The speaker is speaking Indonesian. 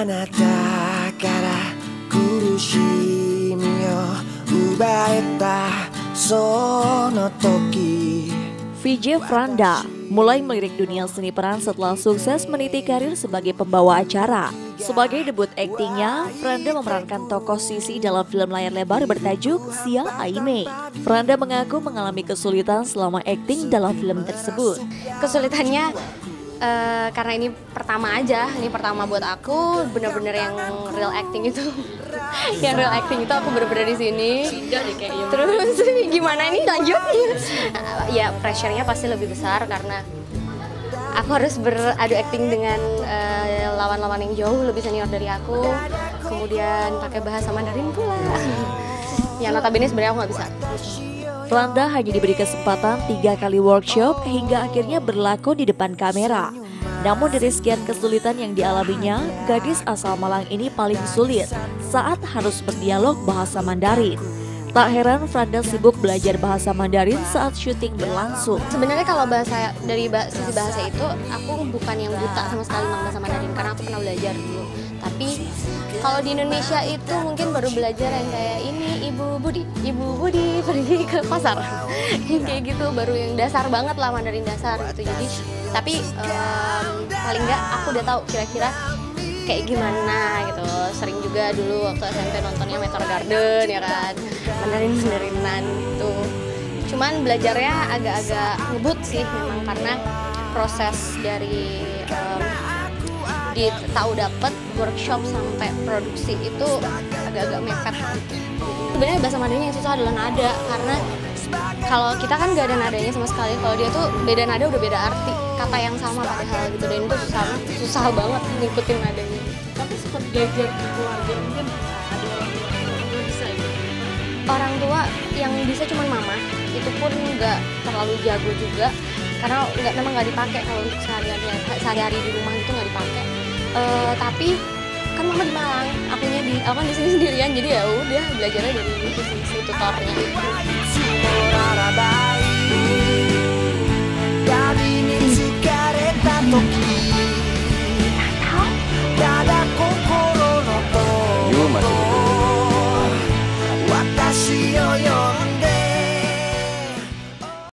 なたから苦しみを奪えたその時VJ Franda mulai melirik dunia seni peran setelah sukses meniti karir sebagai pembawa acara. Sebagai debut aktingnya, Franda memerankan tokoh Sisi dalam film layar lebar bertajuk Sia Aime. Franda mengaku mengalami kesulitan selama akting dalam film tersebut. Kesulitannya karena ini pertama buat aku, bener-bener yang real acting itu. Yang real acting itu aku bener-bener di sini. Terus gimana ini lanjutnya? Ya pressure-nya pasti lebih besar karena aku harus beradu acting dengan lawan-lawan yang jauh lebih senior dari aku. Kemudian pakai bahasa Mandarin pula. Yang notabene sebenarnya aku nggak bisa. Franda hanya diberi kesempatan 3 kali workshop hingga akhirnya berlakon di depan kamera. Namun dari sekian kesulitan yang dialaminya, gadis asal Malang ini paling sulit saat harus berdialog bahasa Mandarin. Tak heran Franda sibuk belajar bahasa Mandarin saat syuting berlangsung. Sebenarnya kalau dari sisi bahasa itu, aku bukan yang buta sama sekali tentang bahasa Mandarin karena aku pernah belajar dulu. Tapi kalau di Indonesia itu mungkin baru belajar yang kayak ini, Ibu Budi pergi ke pasar. Kayak gitu, baru yang dasar banget lah, Mandarin dasar gitu. Jadi tapi paling nggak aku udah tahu kira-kira kayak gimana gitu. Sering juga dulu waktu SMP nontonnya Meteor Garden ya kan, Mandarinan gitu. Cuman belajarnya agak-agak ngebut sih memang karena proses dari tahu dapet workshop sampai produksi itu agak-agak mepet. Sebenarnya bahasa Mandarin yang susah adalah nada, karena kalau kita kan nggak ada nadanya sama sekali. Kalau dia tuh beda nada udah beda arti, kata yang sama padahal gitu, dan itu susah banget ngikutin nadanya. Tapi sempat belajar di keluarga mungkin ada orang tua yang bisa gitu. Orang tua yang bisa cuma mama, itu pun nggak terlalu jago juga karena memang nggak dipakai kalau untuk sehari-hari di rumah itu nggak dipakai. Tapi kan mama di Malang, aku di sini sendirian, jadi ya udah belajarnya dari si tutornya. Dari